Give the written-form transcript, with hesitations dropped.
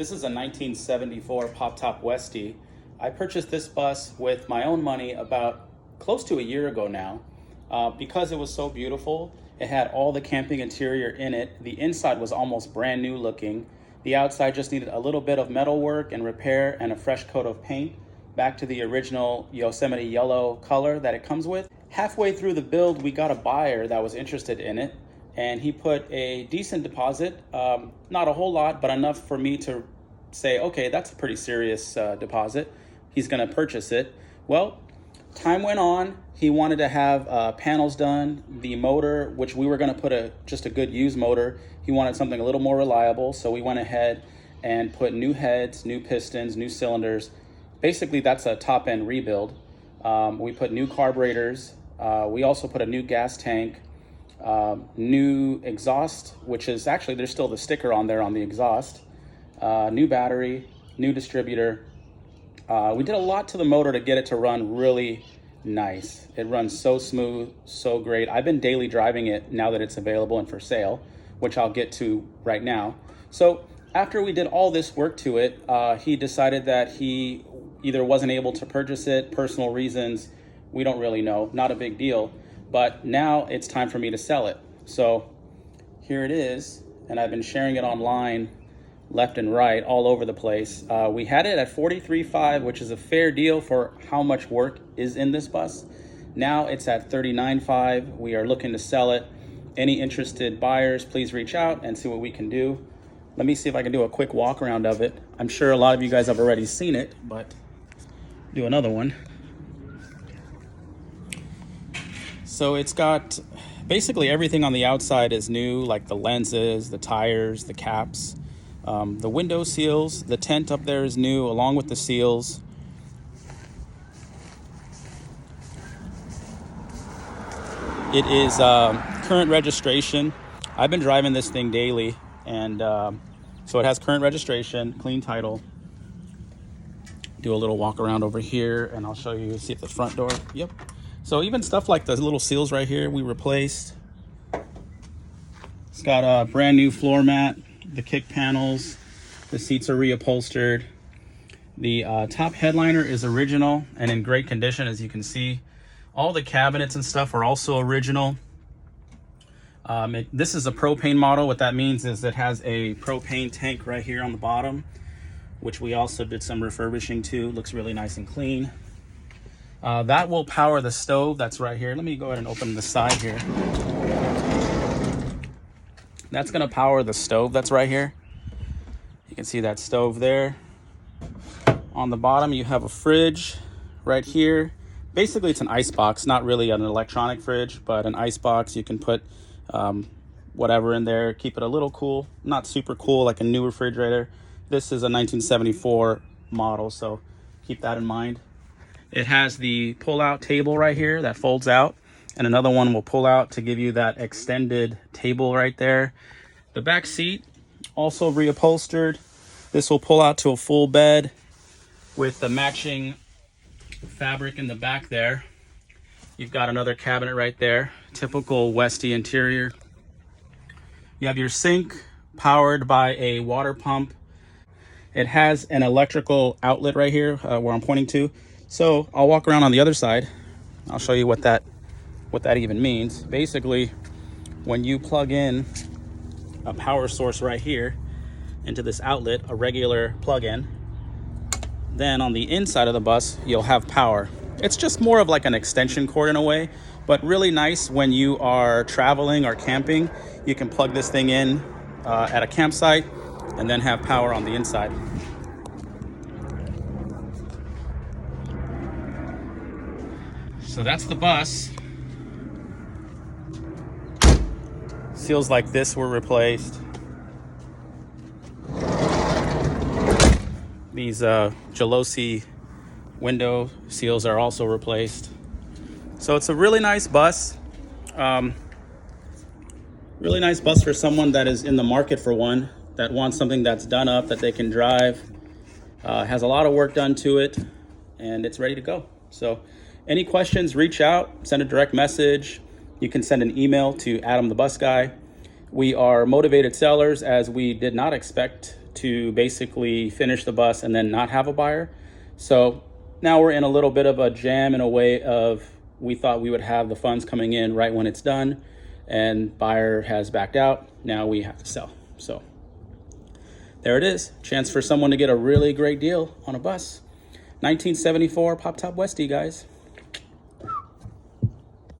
This is a 1974 Poptop Westie. I purchased this bus with my own money about close to a year ago now. Because it was so beautiful, it had all the camping interior in it. The inside was almost brand new looking. The outside just needed a little bit of metal work and repair and a fresh coat of paint back to the original Yosemite yellow color that it comes with. Halfway through the build, we got a buyer that was interested in it, and he put a decent deposit, not a whole lot, but enough for me to say, okay, that's a pretty serious deposit. He's gonna purchase it. Well, time went on. He wanted to have panels done, the motor, which we were gonna put just a good used motor. He wanted something a little more reliable, so we went ahead and put new heads, new pistons, new cylinders. Basically, that's a top-end rebuild. We put new carburetors. We also put a new gas tank, new exhaust, which is actually, there's still the sticker on there on the exhaust, new battery, new distributor. We did a lot to the motor to get it to run really nice. It runs so smooth, so great. I've been daily driving it now that it's available and for sale, which I'll get to right now. So after we did all this work to it, he decided that he either wasn't able to purchase it, personal reasons, we don't really know, not a big deal. But now it's time for me to sell it. So here it is, and I've been sharing it online left and right all over the place. We had it at $43,500, which is a fair deal for how much work is in this bus. Now it's at $39,500. We are looking to sell it. Any interested buyers, please reach out and see what we can do. Let me see if I can do a quick walk around of it. I'm sure a lot of you guys have already seen it, but do another one. So it's got basically everything on the outside is new, like the lenses, the tires, the caps, the window seals. The tent up there is new along with the seals. It is current registration. I've been driving this thing daily, and so it has current registration, clean title. Do a little walk around over here and I'll show you, see if the front door, yep. So even stuff like the little seals right here, we replaced. It's got a brand new floor mat, the kick panels, the seats are reupholstered. The top headliner is original and in great condition, as you can see. All the cabinets and stuff are also original. This is a propane model. What that means is it has a propane tank right here on the bottom, which we also did some refurbishing to. Looks really nice and clean. That will power the stove that's right here. Let me go ahead and open the side here. That's gonna power the stove that's right here. You can see that stove there. On the bottom, you have a fridge right here. Basically, it's an ice box, not really an electronic fridge, but an ice box. You can put whatever in there, keep it a little cool, not super cool like a new refrigerator. This is a 1974 model, so keep that in mind. It has the pull-out table right here that folds out, and another one will pull out to give you that extended table right there. The back seat, also reupholstered. This will pull out to a full bed with the matching fabric in the back there. You've got another cabinet right there, typical Westie interior. You have your sink powered by a water pump. It has an electrical outlet right here where I'm pointing to. So I'll walk around on the other side. I'll show you what that even means. Basically, when you plug in a power source right here into this outlet, a regular plug-in, then on the inside of the bus, you'll have power. It's just more of like an extension cord in a way, but really nice when you are traveling or camping. You can plug this thing in at a campsite and then have power on the inside. So that's the bus. Seals like this were replaced. These Gelosi window seals are also replaced. So it's a really nice bus. Really nice bus for someone that is in the market for one, that wants something that's done up, that they can drive. Has a lot of work done to it, and it's ready to go. So any questions, reach out, send a direct message. You can send an email to Adam the Bus Guy. We are motivated sellers, as we did not expect to basically finish the bus and then not have a buyer. So now we're in a little bit of a jam in a way of, we thought we would have the funds coming in right when it's done, and buyer has backed out. Now we have to sell. So there it is. Chance for someone to get a really great deal on a bus. 1974 Poptop Westie, guys.